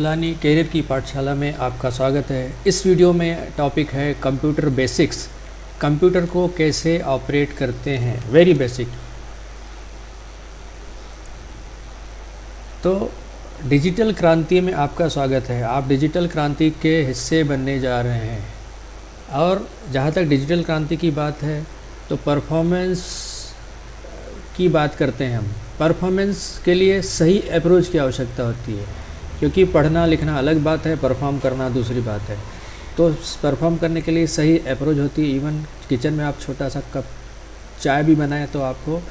सुलानी career की पाठशाला में आपका स्वागत है। इस वीडियो में टॉपिक है कंप्यूटर बेसिक्स। कंप्यूटर को कैसे ऑपरेट करते हैं, वेरी बेसिक। तो डिजिटल क्रांति में आपका स्वागत है। आप डिजिटल क्रांति के हिस्से बनने जा रहे हैं। और जहाँ तक डिजिटल क्रांति की बात है तो परफॉर्मेंस की बात करते हैं हम। परफॉर्मेंस के लिए सही अप्रोच की आवश्यकता होती है, क्योंकि पढ़ना लिखना अलग बात है, परफॉर्म करना दूसरी बात है। तो परफॉर्म करने के लिए सही अप्रोच होती है। इवन किचन में आप छोटा सा कप चाय भी बनाएं तो आपको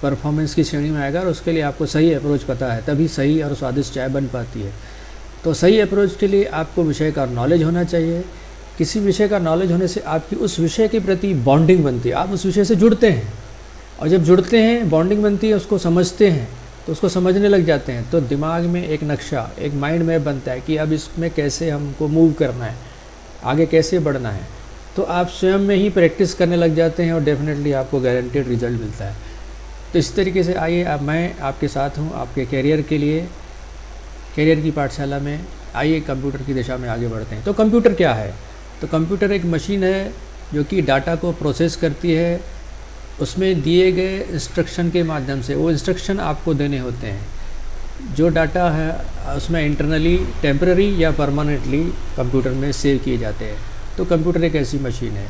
परफॉर्मेंस की श्रेणी में आएगा, और उसके लिए आपको सही अप्रोच पता है, तभी सही और स्वादिष्ट चाय बन पाती है। तो सही अप्रोच के लिए आपको विषय का नॉलेज होना चाहिए। किसी विषय का नॉलेज होने से आपकी उस विषय के प्रति बॉन्डिंग बनती है, आप उस विषय से जुड़ते हैं, और जब जुड़ते हैं बॉन्डिंग बनती है, उसको समझते हैं तो उसको समझने लग जाते हैं। तो दिमाग में एक नक्शा, एक माइंड मैप बनता है कि अब इसमें कैसे हमको मूव करना है, आगे कैसे बढ़ना है। तो आप स्वयं में ही प्रैक्टिस करने लग जाते हैं और डेफिनेटली आपको गारंटेड रिजल्ट मिलता है। तो इस तरीके से आइए, अब मैं आपके साथ हूँ आपके कैरियर के लिए, कैरियर की पाठशाला में। आइए कंप्यूटर की दिशा में आगे बढ़ते हैं। तो कंप्यूटर क्या है? तो कंप्यूटर एक मशीन है जो कि डाटा को प्रोसेस करती है। उसमें दिए गए इंस्ट्रक्शन के माध्यम से, वो इंस्ट्रक्शन आपको देने होते हैं। जो डाटा है उसमें इंटरनली टेम्पररी या परमानेंटली कंप्यूटर में सेव किए जाते हैं। तो कंप्यूटर एक ऐसी मशीन है।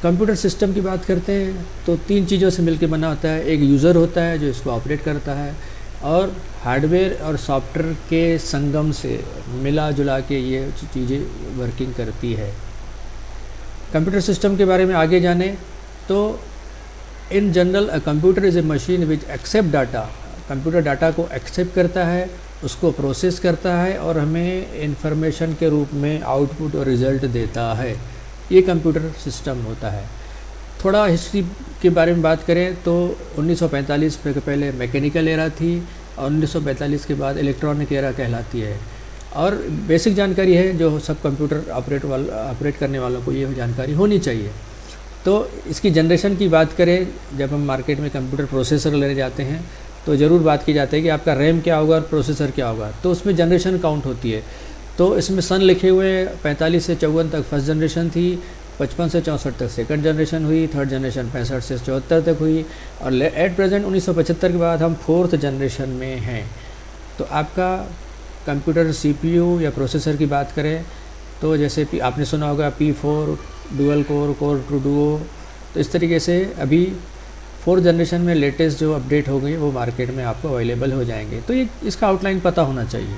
कंप्यूटर सिस्टम की बात करते हैं तो तीन चीज़ों से मिलकर बना होता है। एक यूज़र होता है जो इसको ऑपरेट करता है, और हार्डवेयर और सॉफ्टवेयर के संगम से मिला जुला के ये चीज़ें वर्किंग करती है। कंप्यूटर सिस्टम के बारे में आगे जाने तो in general a computer is a machine which accept data. Computer data को एक्सेप्ट करता है, उसको प्रोसेस करता है और हमें इंफॉर्मेशन के रूप में आउटपुट और रिज़ल्ट देता है। ये कंप्यूटर सिस्टम होता है। थोड़ा हिस्ट्री के बारे में बात करें तो 1945 के पहले मैकेनिकल एरा थी, और 1945 के बाद इलेक्ट्रॉनिक एरा कहलाती है। और बेसिक जानकारी है जो सब कंप्यूटर ऑपरेट करने वालों को ये जानकारी होनी चाहिए। तो इसकी जनरेशन की बात करें, जब हम मार्केट में कंप्यूटर प्रोसेसर लेने जाते हैं तो ज़रूर बात की जाती है कि आपका रैम क्या होगा और प्रोसेसर क्या होगा। तो उसमें जनरेशन काउंट होती है। तो इसमें सन लिखे हुए 45 से 54 तक फर्स्ट जनरेशन थी, 55 से 64 तक सेकंड जनरेशन हुई, थर्ड जनरेशन 65 से 74 तक हुई, और एट प्रेजेंट 1975 के बाद हम फोर्थ जनरेशन में हैं। तो आपका कंप्यूटर CPU या प्रोसेसर की बात करें तो जैसे आपने सुना होगा P4, dual core to Duo. तो इस तरीके से अभी फोर्थ जनरेशन में लेटेस्ट जो अपडेट हो गई वो मार्केट में आपको अवेलेबल हो जाएंगे। तो ये इसका आउटलाइन पता होना चाहिए।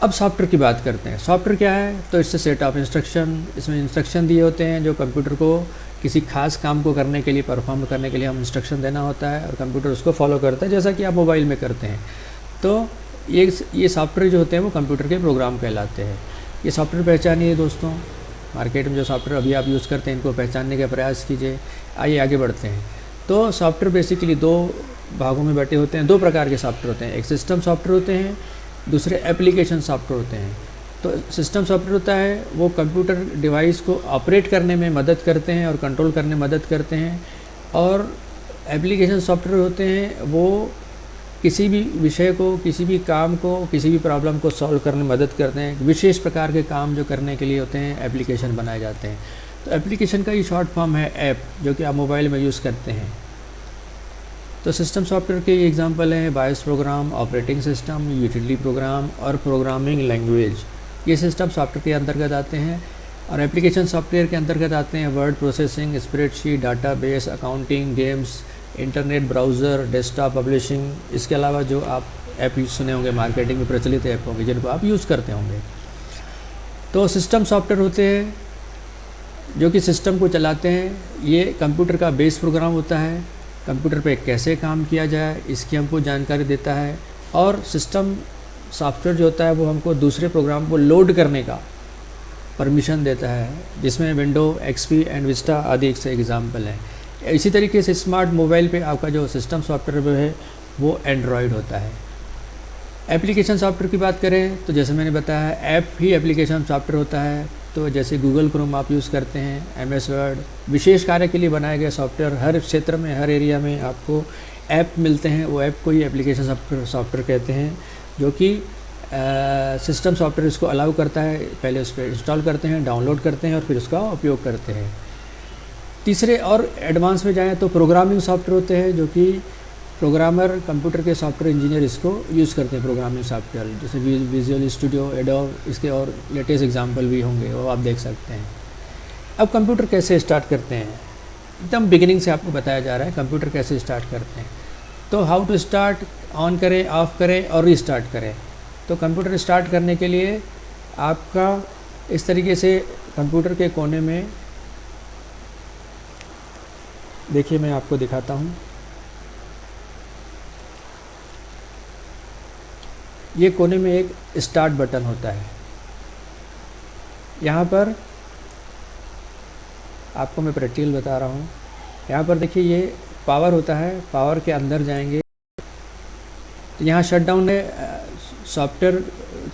अब सॉफ्टवेयर की बात करते हैं। सॉफ्टवेयर क्या है? तो इससे सेट ऑफ इंस्ट्रक्शन, इसमें इंस्ट्रक्शन दिए होते हैं जो कंप्यूटर को किसी खास काम को करने के लिए, परफॉर्म करने के लिए हम इंस्ट्रक्शन देना होता है, और कंप्यूटर उसको फॉलो करता है, जैसा कि आप मोबाइल में करते हैं। तो ये सॉफ्टवेयर जो होते हैं वो कंप्यूटर के प्रोग्राम कहलाते हैं। ये सॉफ्टवेयर पहचानिए दोस्तों। मार्केट में जो सॉफ्टवेयर अभी आप यूज़ करते हैं इनको पहचानने का प्रयास कीजिए। आइए आगे बढ़ते हैं। तो सॉफ्टवेयर बेसिकली दो भागों में बटे होते हैं। दो प्रकार के सॉफ्टवेयर होते हैं। एक सिस्टम सॉफ्टवेयर होते हैं, दूसरे एप्लीकेशन सॉफ्टवेयर होते हैं। तो सिस्टम सॉफ्टवेयर होता है वो कंप्यूटर डिवाइस को ऑपरेट करने में मदद करते हैं और कंट्रोल करने में मदद करते हैं, और एप्लीकेशन सॉफ्टवेयर होते हैं वो किसी भी विषय को, किसी भी काम को, किसी भी प्रॉब्लम को सॉल्व करने में मदद करते हैं। विशेष प्रकार के काम जो करने के लिए होते हैं एप्लीकेशन बनाए जाते हैं। तो एप्लीकेशन का ये शॉर्ट फॉर्म है ऐप, जो कि आप मोबाइल में यूज़ करते हैं। तो सिस्टम सॉफ्टवेयर के एग्जांपल हैं BIOS program, operating system, utility program और प्रोग्रामिंग लैंग्वेज। ये सिस्टम सॉफ्टवेयर के अंतर्गत आते हैं। और एप्लीकेशन सॉफ्टवेयर के अंतर्गत आते हैं word processing, spreadsheet, database, accounting, games, internet browser, desktop publishing. इसके अलावा जो आप ऐप यूज़ सुने होंगे, मार्केटिंग में प्रचलित ऐप होंगे जिनको आप यूज़ करते होंगे। तो सिस्टम सॉफ्टवेयर होते हैं जो कि सिस्टम को चलाते हैं। ये कंप्यूटर का बेस प्रोग्राम होता है। कंप्यूटर पे कैसे काम किया जाए इसकी हमको जानकारी देता है, और सिस्टम सॉफ्टवेयर जो होता है वो हमको दूसरे प्रोग्राम को लोड करने का परमिशन देता है, जिसमें विंडो, XP एंड विस्टा आदि से एग्जाम्पल हैं। इसी तरीके से स्मार्ट मोबाइल पे आपका जो सिस्टम सॉफ्टवेयर है वो एंड्रॉयड होता है। एप्लीकेशन सॉफ्टवेयर की बात करें तो जैसे मैंने बताया ऐप ही एप्लीकेशन सॉफ्टवेयर होता है। तो जैसे गूगल क्रोम आप यूज़ करते हैं, MS वर्ड, विशेष कार्य के लिए बनाए गए सॉफ्टवेयर। हर क्षेत्र में, हर एरिया में आपको ऐप मिलते हैं, वो ऐप को ही एप्लीकेशन सॉफ्टवेयर कहते हैं, जो कि सिस्टम सॉफ्टवेयर इसको अलाउ करता है, पहले उस पर इंस्टॉल करते हैं, डाउनलोड करते हैं और फिर उसका उपयोग करते हैं। तीसरे और एडवांस में जाएँ तो प्रोग्रामिंग सॉफ्टवेयर होते हैं, जो कि प्रोग्रामर, कंप्यूटर के सॉफ्टवेयर इंजीनियर इसको यूज़ करते हैं, प्रोग्रामिंग सॉफ्टवेयर, जैसे विजुअल स्टूडियो, एडोब, इसके और लेटेस्ट एग्जांपल भी होंगे, वो आप देख सकते हैं। अब कंप्यूटर कैसे स्टार्ट करते हैं, एकदम बिगिनिंग से आपको बताया जा रहा है कंप्यूटर कैसे स्टार्ट करते हैं। तो हाउ टू स्टार्ट, ऑन करें, ऑफ़ करें और रीस्टार्ट करें। तो कंप्यूटर स्टार्ट करने के लिए आपका इस तरीके से कंप्यूटर के कोने में, देखिए मैं आपको दिखाता हूँ, ये कोने में एक स्टार्ट बटन होता है। यहाँ पर आपको मैं प्रैक्टिकल बता रहा हूँ। यहाँ पर देखिए ये पावर होता है, पावर के अंदर जाएंगे तो यहाँ शटडाउन है। सॉफ्टवेयर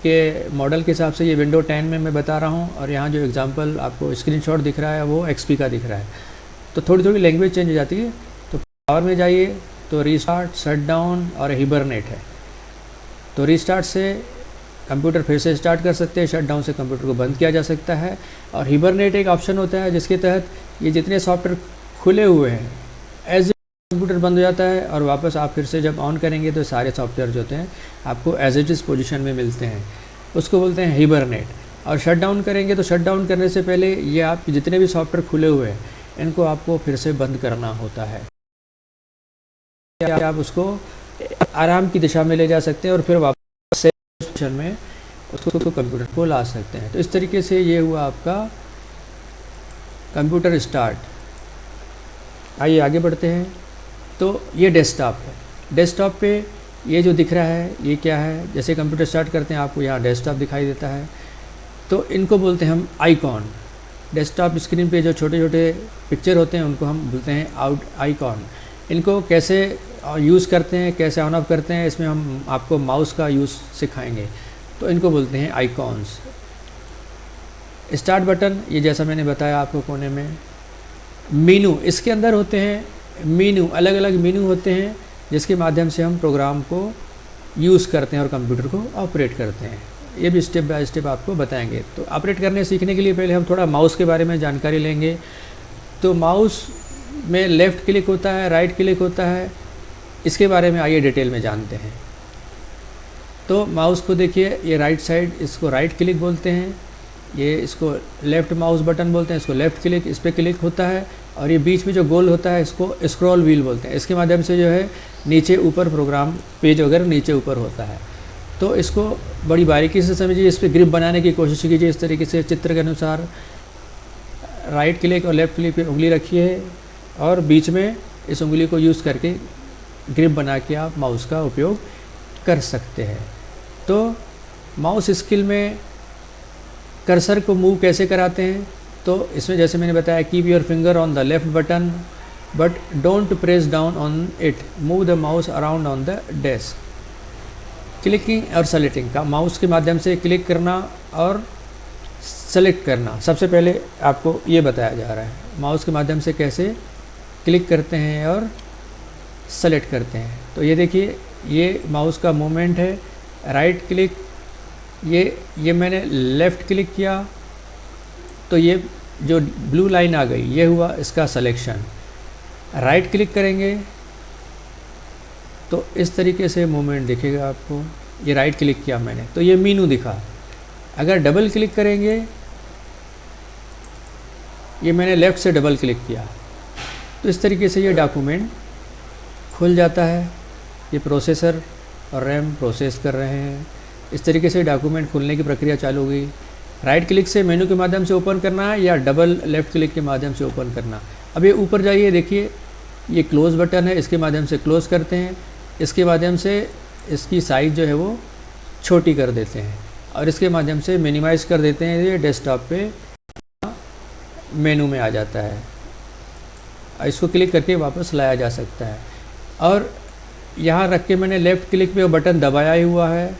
के मॉडल के हिसाब से ये विंडो 10 में मैं बता रहा हूँ, और यहाँ जो एग्जांपल आपको स्क्रीनशॉट दिख रहा है वो XP का दिख रहा है। तो थोड़ी थोड़ी लैंग्वेज चेंज हो जाती है। तो पावर में जाइए तो रीस्टार्ट, शटडाउन और हिबरनेट है। तो रीस्टार्ट से कंप्यूटर फिर से स्टार्ट कर सकते हैं, शटडाउन से कंप्यूटर को बंद किया जा सकता है, और हिबरनेट एक ऑप्शन होता है जिसके तहत ये जितने सॉफ्टवेयर खुले हुए हैं एज कंप्यूटर बंद हो जाता है, और वापस आप फिर से जब ऑन करेंगे तो सारे सॉफ्टवेयर जो होते हैं आपको एज इट इज़ पोजीशन में मिलते हैं, उसको बोलते हैं हिबरनेट। और शटडाउन करेंगे तो शटडाउन करने से पहले ये आप जितने भी सॉफ्टवेयर खुले हुए हैं इनको आपको फिर से बंद करना होता है। आप उसको आराम की दिशा में ले जा सकते हैं और फिर वापस से पोजीशन में उसको कंप्यूटर को ला सकते हैं। तो इस तरीके से ये हुआ आपका कंप्यूटर स्टार्ट। आइए आगे बढ़ते हैं। तो ये डेस्कटॉप है। डेस्कटॉप पे ये जो दिख रहा है ये क्या है, जैसे कंप्यूटर स्टार्ट करते हैं आपको यहाँ डेस्कटॉप दिखाई देता है, तो इनको बोलते हैं हम आइकॉन। डेस्कटॉप स्क्रीन पे जो छोटे छोटे पिक्चर होते हैं उनको हम बोलते हैं आइकॉन। इनको कैसे यूज़ करते हैं, कैसे ऑन ऑफ करते हैं, इसमें हम आपको माउस का यूज़ सिखाएंगे। तो इनको बोलते हैं आइकॉन्स। स्टार्ट बटन, ये जैसा मैंने बताया आपको कोने में। मीनू, इसके अंदर होते हैं मीनू, अलग अलग मीनू होते हैं जिसके माध्यम से हम प्रोग्राम को यूज़ करते हैं और कंप्यूटर को ऑपरेट करते हैं। ये भी स्टेप बाय स्टेप आपको बताएंगे। तो ऑपरेट करने सीखने के लिए पहले हम थोड़ा माउस के बारे में जानकारी लेंगे। तो माउस में लेफ़्ट क्लिक होता है, राइट क्लिक होता है, इसके बारे में आइए डिटेल में जानते हैं। तो माउस को देखिए, ये राइट साइड, इसको राइट क्लिक बोलते हैं, ये इसको लेफ़्ट माउस बटन बोलते हैं, इसको लेफ़्ट क्लिक, इस पर क्लिक होता है, और ये बीच में जो गोल होता है इसको स्क्रॉल व्हील बोलते हैं। इसके माध्यम से जो है नीचे ऊपर प्रोग्राम पेज वगैरह नीचे ऊपर होता है। तो इसको बड़ी बारीकी से समझिए, इस पर ग्रिप बनाने की कोशिश कीजिए। इस तरीके से चित्र के अनुसार राइट क्लिक और लेफ़्ट क्लिक पे उंगली रखिए और बीच में इस उंगली को यूज़ करके ग्रिप बना के आप माउस का उपयोग कर सकते हैं। तो माउस स्किल में कर्सर को मूव कैसे कराते हैं, तो इसमें जैसे मैंने बताया, keep your finger on the left button but don't press down on it, move the mouse around on the desk. Clicking और सेलेक्टिंग का माउस के माध्यम से क्लिक करना और सेलेक्ट करना, सबसे पहले आपको ये बताया जा रहा है माउस के माध्यम से कैसे क्लिक करते हैं और सेलेक्ट करते हैं। तो ये देखिए, ये माउस का मूवमेंट है। राइट क्लिक, ये मैंने लेफ़्ट क्लिक किया तो ये जो ब्लू लाइन आ गई ये हुआ इसका सिलेक्शन। राइट क्लिक करेंगे तो इस तरीके से मूवमेंट दिखेगा आपको। ये राइट क्लिक किया मैंने तो ये मीनू दिखा। अगर डबल क्लिक करेंगे, ये मैंने लेफ़्ट से डबल क्लिक किया तो इस तरीके से ये डॉक्यूमेंट खुल जाता है। ये प्रोसेसर और रैम प्रोसेस कर रहे हैं। इस तरीके से डॉक्यूमेंट खुलने की प्रक्रिया चालू हो गई। राइट क्लिक से मेनू के माध्यम से ओपन करना है या डबल लेफ़्ट क्लिक के माध्यम से ओपन करना। अब ये ऊपर जाइए, देखिए ये क्लोज़ बटन है, इसके माध्यम से क्लोज़ करते हैं। इसके माध्यम से इसकी साइज़ जो है वो छोटी कर देते हैं और इसके माध्यम से मिनिमाइज़ कर देते हैं। ये डेस्कटॉप पे मेनू में आ जाता है। इसको क्लिक करके वापस लाया जा सकता है। और यहाँ रख के मैंने लेफ़्ट क्लिक पे वो बटन दबाया ही हुआ है,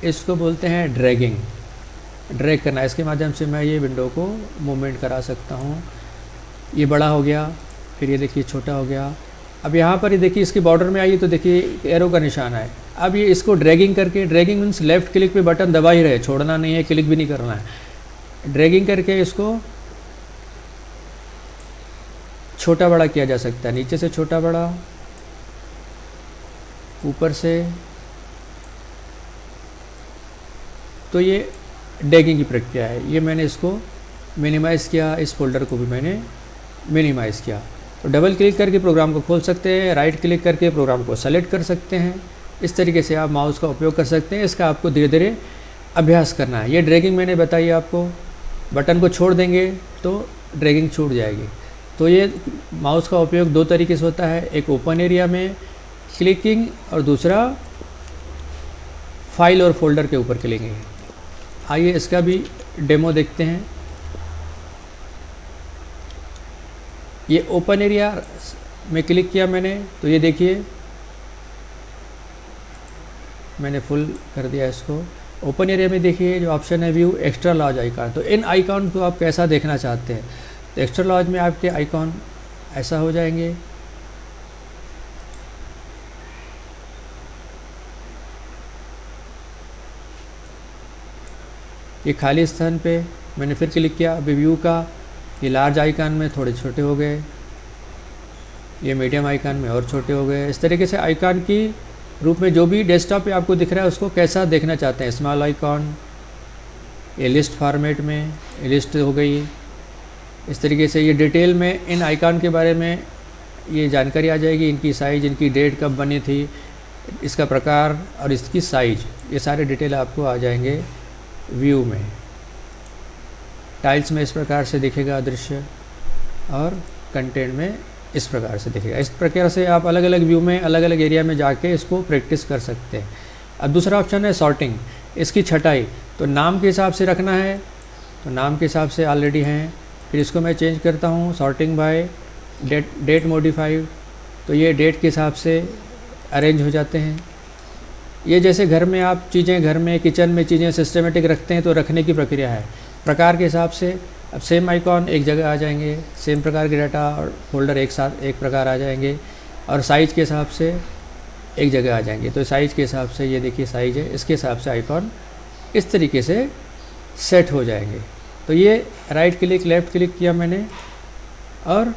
इसको बोलते हैं ड्रैगिंग, ड्रैग करना। इसके माध्यम से मैं ये विंडो को मूवमेंट करा सकता हूँ। ये बड़ा हो गया, फिर ये देखिए छोटा हो गया। अब यहाँ पर ही देखिए इसकी बॉर्डर में आइए तो देखिए एरो का निशान है। अब ये इसको ड्रैगिंग करके, ड्रैगिंग मीन्स लेफ़्ट क्लिक पे बटन दबा ही रहे, छोड़ना नहीं है, क्लिक भी नहीं करना है। ड्रैगिंग करके इसको छोटा बड़ा किया जा सकता है, नीचे से छोटा बड़ा, ऊपर से। तो ये ड्रैगिंग की प्रक्रिया है। ये मैंने इसको मिनिमाइज़ किया, इस फोल्डर को भी मैंने मिनिमाइज़ किया। तो डबल क्लिक करके प्रोग्राम को खोल सकते हैं, राइट क्लिक करके प्रोग्राम को सेलेक्ट कर सकते हैं। इस तरीके से आप माउस का उपयोग कर सकते हैं। इसका आपको धीरे धीरे अभ्यास करना है। ये ड्रैगिंग मैंने बताई आपको, बटन को छोड़ देंगे तो ड्रैगिंग छूट जाएगी। तो ये माउस का उपयोग दो तरीके से होता है, एक ओपन एरिया में क्लिकिंग और दूसरा फाइल और फोल्डर के ऊपर क्लिकिंग। आइए इसका भी डेमो देखते हैं। ये ओपन एरिया में क्लिक किया मैंने, तो ये देखिए मैंने फुल कर दिया इसको। ओपन एरिया में देखिए जो ऑप्शन है व्यू एक्स्ट्रा लार्ज आइकॉन। तो इन आइकॉन को आप कैसा देखना चाहते हैं, तो एक्स्ट्रा लार्ज में आपके आइकॉन ऐसा हो जाएंगे। ये खाली स्थान पे मैंने फिर क्लिक किया, अभी व्यू का ये लार्ज आइकॉन में थोड़े छोटे हो गए, ये मीडियम आइकॉन में और छोटे हो गए। इस तरीके से आइकॉन की रूप में जो भी डेस्कटॉप पे आपको दिख रहा है उसको कैसा देखना चाहते हैं। स्मॉल आइकॉन, ये लिस्ट फॉर्मेट में ये लिस्ट हो गई। इस तरीके से ये डिटेल में इन आइकॉन के बारे में ये जानकारी आ जाएगी, इनकी साइज़, इनकी डेट कब बनी थी, इसका प्रकार और इसकी साइज़, ये सारे डिटेल आपको आ जाएंगे व्यू में। टाइल्स में इस प्रकार से दिखेगा दृश्य और कंटेंट में इस प्रकार से दिखेगा। इस प्रकार से आप अलग अलग व्यू में अलग अलग एरिया में जाके इसको प्रैक्टिस कर सकते हैं। अब दूसरा ऑप्शन है सॉर्टिंग, इसकी छटाई। तो नाम के हिसाब से रखना है, तो नाम के हिसाब से ऑलरेडी हैं। फिर इसको मैं चेंज करता हूँ, सॉर्टिंग बाय डेट मॉडिफाइड। तो ये डेट के हिसाब से अरेंज हो जाते हैं। ये जैसे घर में आप चीज़ें, घर में किचन में चीज़ें सिस्टमेटिक रखते हैं तो रखने की प्रक्रिया है। प्रकार के हिसाब से अब सेम आइकॉन एक जगह आ जाएंगे, सेम प्रकार के डाटा और फोल्डर एक साथ एक प्रकार आ जाएंगे, और साइज़ के हिसाब से एक जगह आ जाएंगे। तो साइज़ के हिसाब से ये देखिए साइज़ है, इसके हिसाब से आइकॉन इस तरीके से सेट हो जाएंगे। तो ये राइट क्लिक लेफ़्ट क्लिक किया मैंने और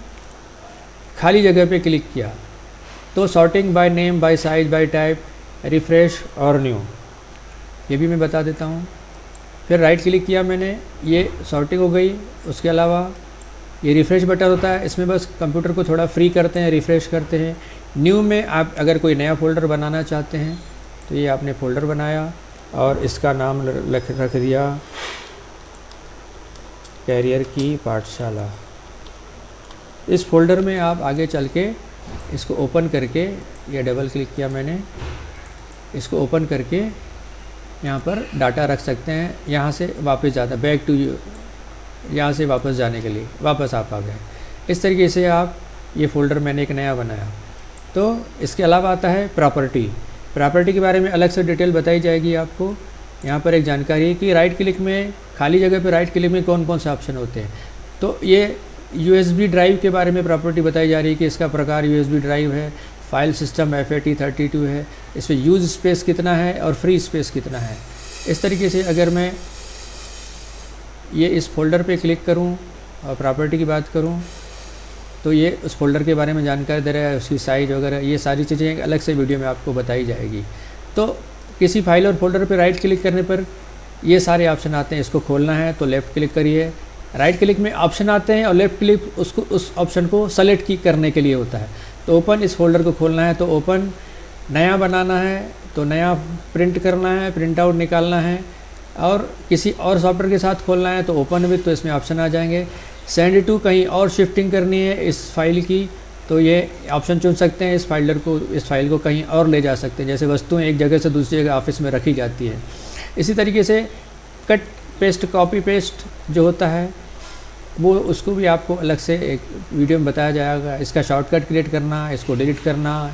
खाली जगह पे क्लिक किया तो sorting by name, bye size, bye type, refresh और न्यू, ये भी मैं बता देता हूँ। फिर राइट क्लिक किया मैंने, ये सॉर्टिंग हो गई। उसके अलावा ये रिफ़्रेश बटन होता है, इसमें बस कंप्यूटर को थोड़ा फ्री करते हैं, रिफ़्रेश करते हैं। न्यू में आप अगर कोई नया फ़ोल्डर बनाना चाहते हैं तो ये आपने फ़ोल्डर बनाया और इसका नाम रख दिया कैरियर की पाठशाला। इस फोल्डर में आप आगे चल के इसको ओपन करके, या डबल क्लिक किया मैंने, इसको ओपन करके यहाँ पर डाटा रख सकते हैं। यहाँ से वापस जाता, बैक टू यू, यहाँ से वापस जाने के लिए वापस आप आ गए। इस तरीके से आप, ये फ़ोल्डर मैंने एक नया बनाया। तो इसके अलावा आता है प्रॉपर्टी। प्रॉपर्टी के बारे में अलग से डिटेल बताई जाएगी आपको। यहाँ पर एक जानकारी है कि राइट क्लिक में, खाली जगह पर राइट क्लिक में कौन कौन से ऑप्शन होते हैं। तो ये USB ड्राइव के बारे में प्रॉपर्टी बताई जा रही है कि इसका प्रकार USB ड्राइव है, फाइल सिस्टम FAT32 है, इसमें यूज स्पेस कितना है और फ्री स्पेस कितना है। इस तरीके से अगर मैं ये इस फोल्डर पे क्लिक करूं और प्रॉपर्टी की बात करूं तो ये उस फोल्डर के बारे में जानकारी दे रहा है, उसकी साइज़ वगैरह, ये सारी चीज़ें एक अलग से वीडियो में आपको बताई जाएगी। तो किसी फाइल और फोल्डर पे राइट क्लिक करने पर ये सारे ऑप्शन आते हैं। इसको खोलना है तो लेफ़्ट क्लिक करिए, राइट क्लिक में ऑप्शन आते हैं और लेफ़्ट क्लिक उसको, उस ऑप्शन को सेलेक्ट की करने के लिए होता है। तो ओपन, इस फोल्डर को खोलना है तो ओपन, नया बनाना है तो नया प्रिंट करना है, प्रिंट आउट निकालना है, और किसी और सॉफ्टवेयर के साथ खोलना है तो ओपन विथ, तो इसमें ऑप्शन आ जाएंगे। सेंड टू, कहीं और शिफ्टिंग करनी है इस फाइल की तो ये ऑप्शन चुन सकते हैं। इस फाइल को कहीं और ले जा सकते हैं, जैसे वस्तुएं एक जगह से दूसरी जगह ऑफिस में रखी जाती है। इसी तरीके से कट पेस्ट, कॉपी पेस्ट जो होता है वो, उसको भी आपको अलग से एक वीडियो में बताया जाएगा। इसका शॉर्टकट क्रिएट करना, इसको डिलीट करना,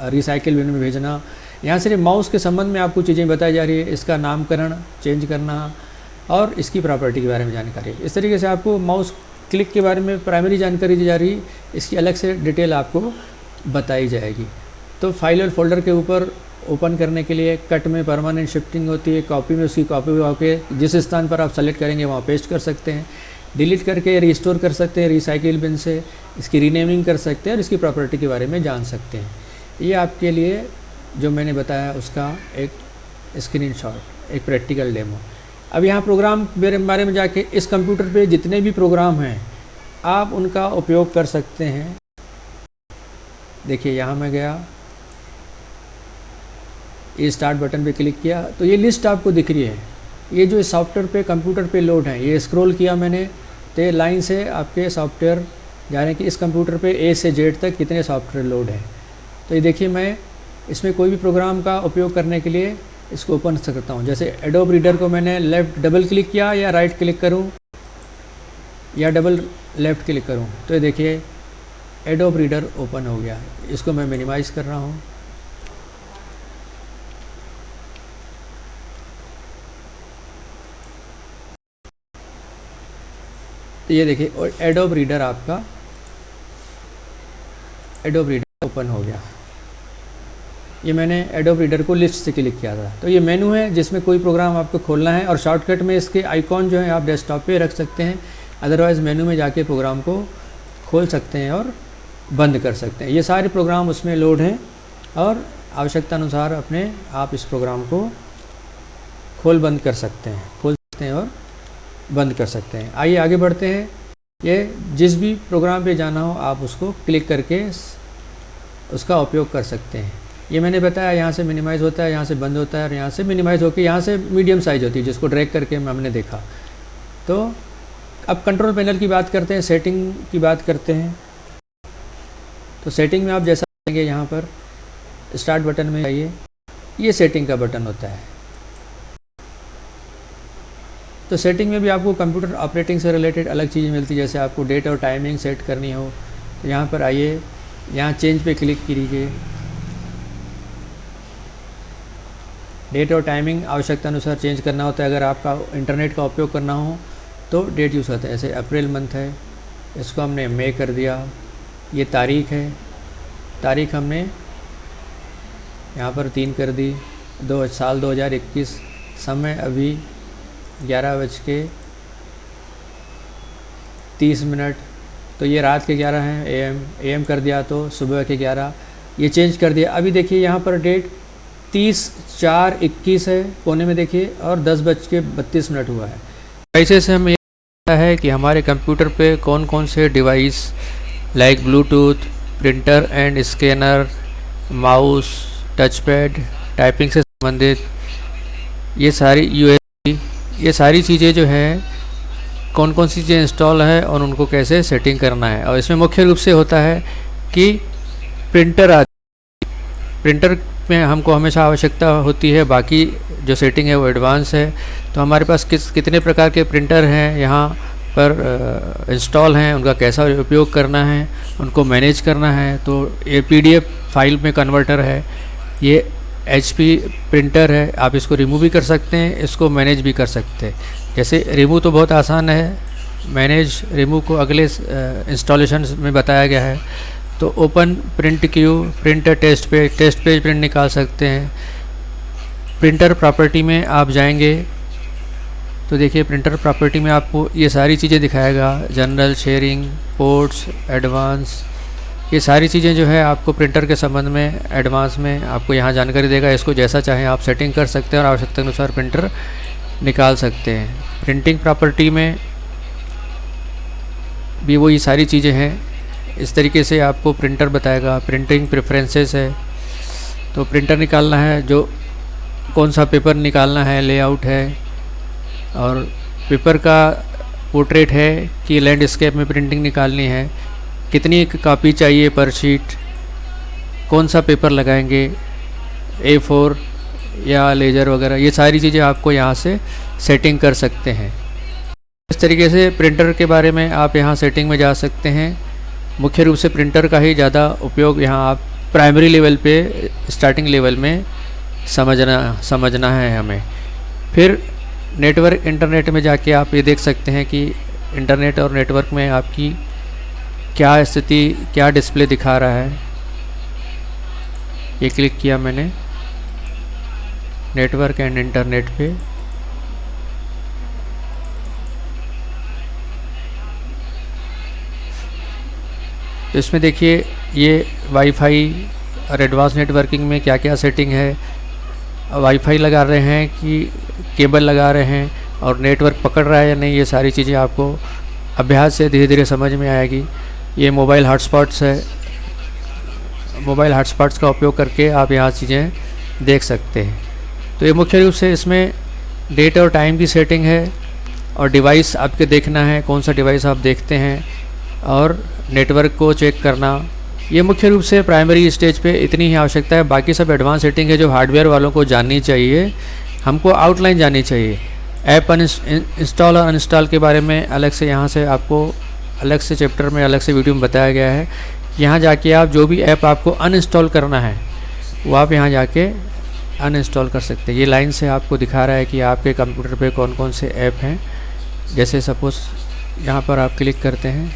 रिसाइकिल बिन में भेजना। यहाँ सिर्फ माउस के संबंध में आपको चीज़ें बताई जा रही है, इसका नामकरण चेंज करना और इसकी प्रॉपर्टी के बारे में जानकारी। इस तरीके से आपको माउस क्लिक के बारे में प्राइमरी जानकारी दी जा रही है, इसकी अलग से डिटेल आपको बताई जाएगी। तो फाइल और फोल्डर के ऊपर ओपन करने के लिए कट में परमानेंट शिफ्टिंग होती है, कॉपी में उसकी कॉपी होके जिस स्थान पर आप सेलेक्ट करेंगे वहाँ पेस्ट कर सकते हैं, डिलीट करके रिस्टोर कर सकते हैं रिसाइकिल बिन से, इसकी रीनेमिंग कर सकते हैं और इसकी प्रॉपर्टी के बारे में जान सकते हैं। ये आपके लिए जो मैंने बताया उसका एक स्क्रीनशॉट, एक प्रैक्टिकल डेमो। अब यहाँ प्रोग्राम मेरे बारे में जाके इस कंप्यूटर पे जितने भी प्रोग्राम हैं आप उनका उपयोग कर सकते हैं। देखिए यहाँ मैं गया, ये स्टार्ट बटन पे क्लिक किया तो ये लिस्ट आपको दिख रही है। ये जो सॉफ्टवेयर पे कंप्यूटर पे लोड है, ये स्क्रॉल किया मैंने तो लाइन से आपके सॉफ्टवेयर जा रहे हैं कि इस कंप्यूटर पे ए से जेड तक कितने सॉफ्टवेयर लोड हैं। तो ये देखिए मैं इसमें कोई भी प्रोग्राम का उपयोग करने के लिए इसको ओपन करता हूँ। जैसे एडोब रीडर को मैंने लेफ़्ट डबल क्लिक किया या राइट क्लिक करूँ या डबल लेफ़्ट क्लिक करूँ तो ये देखिए एडोब रीडर ओपन हो गया। इसको मैं मिनिमाइज़ कर रहा हूँ। तो ये देखिए और एडोब रीडर आपका एडोब रीडर ओपन हो गया। ये मैंने एडोब रीडर को लिस्ट से क्लिक किया था। तो ये मेनू है जिसमें कोई प्रोग्राम आपको खोलना है और शॉर्टकट में इसके आइकॉन जो है आप डेस्कटॉप पे रख सकते हैं, अदरवाइज़ मेनू में जाके प्रोग्राम को खोल सकते हैं और बंद कर सकते हैं। ये सारे प्रोग्राम उसमें लोड हैं और आवश्यकता अनुसार अपने आप इस प्रोग्राम को खोल बंद कर सकते हैं, खोल सकते हैं और बंद कर सकते हैं। आइए आगे बढ़ते हैं। ये जिस भी प्रोग्राम पे जाना हो आप उसको क्लिक करके उसका उपयोग कर सकते हैं। ये मैंने बताया यहाँ से मिनिमाइज़ होता है, यहाँ से बंद होता है और यहाँ से मिनिमाइज़ होकर यहाँ से मीडियम साइज़ होती है जिसको ड्रैग करके हमने देखा। तो अब कंट्रोल पैनल की बात करते हैं, सेटिंग की बात करते हैं। तो सेटिंग में आप जैसा करेंगे यहाँ पर स्टार्ट बटन में जाइए, ये सेटिंग का बटन होता है। तो सेटिंग में भी आपको कंप्यूटर ऑपरेटिंग से रिलेटेड अलग चीज़ें मिलती है। जैसे आपको डेट और टाइमिंग सेट करनी हो तो यहाँ पर आइए, यहाँ चेंज पे क्लिक कीजिए। डेट और टाइमिंग आवश्यकता अनुसार चेंज करना होता है। अगर आपका इंटरनेट का उपयोग करना हो तो डेट यूज़ होता है। जैसे अप्रैल मंथ है, इसको हमने मई कर दिया। ये तारीख है, तारीख हमने यहाँ पर 3 कर दी। साल 2021, समय अभी 11:30। तो ये रात के 11 हैं, AM कर दिया तो सुबह के 11, ये चेंज कर दिया। अभी देखिए यहाँ पर डेट 30/4/21 है कोने में देखिए और 10:32 हुआ है। ऐसे से हमें पता है कि हमारे कंप्यूटर पे कौन कौन से device like Bluetooth, printer and scanner, mouse, touchpad, typing से संबंधित ये सारी USB, ये सारी चीज़ें जो हैं कौन कौन सी चीज़ें इंस्टॉल है और उनको कैसे सेटिंग करना है। और इसमें मुख्य रूप से होता है कि प्रिंटर प्रिंटर में हमको हमेशा आवश्यकता होती है, बाकी जो सेटिंग है वो एडवांस है। तो हमारे पास कितने प्रकार के प्रिंटर हैं यहाँ पर इंस्टॉल हैं, उनका कैसा उपयोग करना है, उनको मैनेज करना है। तो ये PDF फाइल में कन्वर्टर है, ये HP प्रिंटर है, आप इसको रिमूव भी कर सकते हैं, इसको मैनेज भी कर सकते हैं। जैसे रिमूव तो बहुत आसान है, मैनेज रिमूव को अगले इंस्टॉलेशन में बताया गया है। तो open print queue, printer test page print निकाल सकते हैं। प्रिंटर प्रॉपर्टी में आप जाएंगे तो देखिए प्रिंटर प्रॉपर्टी में आपको ये सारी चीज़ें दिखाएगा, जनरल, शेयरिंग, पोर्ट्स, एडवांस, ये सारी चीज़ें जो है आपको प्रिंटर के संबंध में एडवांस में आपको यहाँ जानकारी देगा। इसको जैसा चाहें आप सेटिंग कर सकते हैं और आवश्यकता अनुसार प्रिंटर निकाल सकते हैं। प्रिंटिंग प्रॉपर्टी में भी वही सारी चीज़ें हैं, इस तरीके से आपको प्रिंटर बताएगा। प्रिंटिंग प्रेफरेंसेस है, तो प्रिंटर निकालना है, जो कौन सा पेपर निकालना है, लेआउट है, और पेपर का पोर्ट्रेट है कि लैंडस्केप में प्रिंटिंग निकालनी है, कितनी कॉपी चाहिए पर शीट, कौन सा पेपर लगाएंगे, A4 या लेज़र वगैरह, ये सारी चीज़ें आपको यहाँ से सेटिंग कर सकते हैं। इस तरीके से प्रिंटर के बारे में आप यहाँ सेटिंग में जा सकते हैं। मुख्य रूप से प्रिंटर का ही ज़्यादा उपयोग यहाँ आप प्राइमरी लेवल पे, स्टार्टिंग लेवल में समझना है हमें। फिर नेटवर्क, इंटरनेट में जाके आप ये देख सकते हैं कि इंटरनेट और नेटवर्क में आपकी क्या स्थिति, क्या डिस्प्ले दिखा रहा है। ये क्लिक किया मैंने नेटवर्क एंड इंटरनेट पे। तो इसमें देखिए ये वाईफाई और एडवांस नेटवर्किंग में क्या क्या सेटिंग है, वाईफाई लगा रहे हैं कि केबल लगा रहे हैं और नेटवर्क पकड़ रहा है या नहीं, ये सारी चीज़ें आपको अभ्यास से धीरे धीरे समझ में आएगी। ये मोबाइल हॉटस्पॉट्स है, मोबाइल हॉटस्पॉट्स का उपयोग करके आप यहाँ चीज़ें देख सकते हैं। तो ये मुख्य रूप से इसमें डेट और टाइम की सेटिंग है और डिवाइस आपके देखना है, कौन सा डिवाइस आप देखते हैं, और नेटवर्क को चेक करना। ये मुख्य रूप से प्राइमरी स्टेज पे इतनी ही आवश्यकता है। बाकी सब एडवांस सेटिंग है जो हार्डवेयर वालों को जाननी चाहिए, हमको आउटलाइन जाननी चाहिए। ऐप इंस्टॉल और अनइंस्टॉल के बारे में अलग से यहाँ से आपको अलग से चैप्टर में अलग से वीडियो में बताया गया है। यहाँ जाके आप जो भी ऐप आपको अनइंस्टॉल करना है वो आप यहाँ जाके अनइंस्टॉल कर सकते हैं। ये लाइन से आपको दिखा रहा है कि आपके कंप्यूटर पे कौन कौन से ऐप हैं। जैसे सपोज़ यहाँ पर आप क्लिक करते हैं,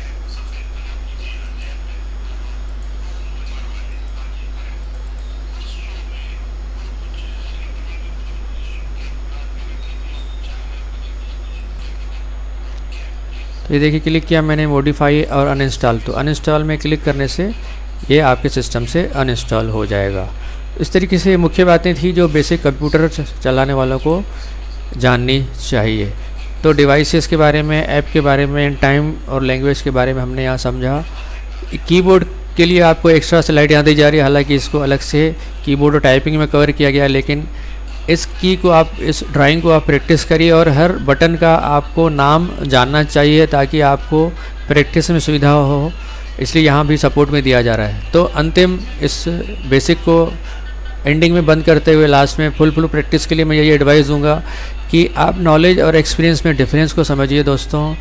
तो ये देखिए क्लिक किया मैंने मॉडिफाई और अनइंस्टॉल। तो अनइंस्टॉल में क्लिक करने से ये आपके सिस्टम से अनइंस्टॉल हो जाएगा। इस तरीके से मुख्य बातें थी जो बेसिक कंप्यूटर चलाने वालों को जाननी चाहिए। तो डिवाइसेस के बारे में, ऐप के बारे में, टाइम और लैंग्वेज के बारे में हमने यहाँ समझा। कीबोर्ड के लिए आपको एक्स्ट्रा स्लाइड यहाँ दी जा रही है, हालांकि इसको अलग से कीबोर्ड और टाइपिंग में कवर किया गया, लेकिन इस की को आप, इस ड्राइंग को आप प्रैक्टिस करिए और हर बटन का आपको नाम जानना चाहिए ताकि आपको प्रैक्टिस में सुविधा हो, इसलिए यहाँ भी सपोर्ट में दिया जा रहा है। तो अंतिम इस बेसिक को एंडिंग में बंद करते हुए लास्ट में फुल प्रैक्टिस के लिए मैं यही एडवाइस दूंगा कि आप नॉलेज और एक्सपीरियंस में डिफरेंस को समझिए। दोस्तों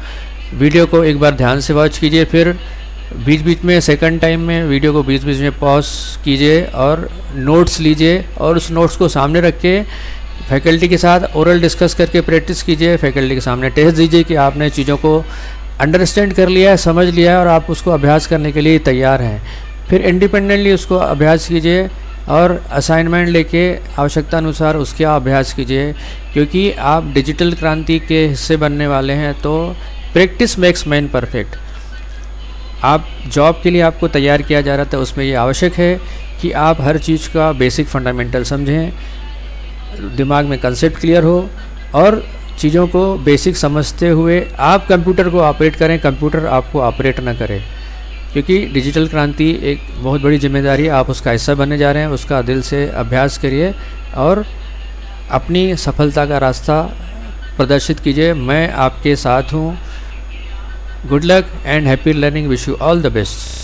वीडियो को एक बार ध्यान से वॉच कीजिए, फिर बीच बीच में सेकंड टाइम में वीडियो को बीच बीच में पॉज कीजिए और नोट्स लीजिए और उस नोट्स को सामने रख के फैकल्टी के साथ ओरल डिस्कस करके प्रैक्टिस कीजिए। फैकल्टी के सामने टेस्ट दीजिए कि आपने चीज़ों को अंडरस्टैंड कर लिया है, समझ लिया है और आप उसको अभ्यास करने के लिए तैयार हैं। फिर इंडिपेंडेंटली उसको अभ्यास कीजिए और असाइनमेंट लेके आवश्यकता अनुसार उसके अभ्यास कीजिए, क्योंकि आप डिजिटल क्रांति के हिस्से बनने वाले हैं। तो प्रैक्टिस मेक्स मैन परफेक्ट। आप जॉब के लिए आपको तैयार किया जा रहा था, उसमें ये आवश्यक है कि आप हर चीज़ का बेसिक फंडामेंटल समझें, दिमाग में कंसेप्ट क्लियर हो और चीज़ों को बेसिक समझते हुए आप कंप्यूटर को ऑपरेट करें, कंप्यूटर आपको ऑपरेट ना करे। क्योंकि डिजिटल क्रांति एक बहुत बड़ी जिम्मेदारी है, आप उसका हिस्सा बनने जा रहे हैं। उसका दिल से अभ्यास करिए और अपनी सफलता का रास्ता प्रदर्शित कीजिए। मैं आपके साथ हूँ। Good luck and happy learning, wish you all the best.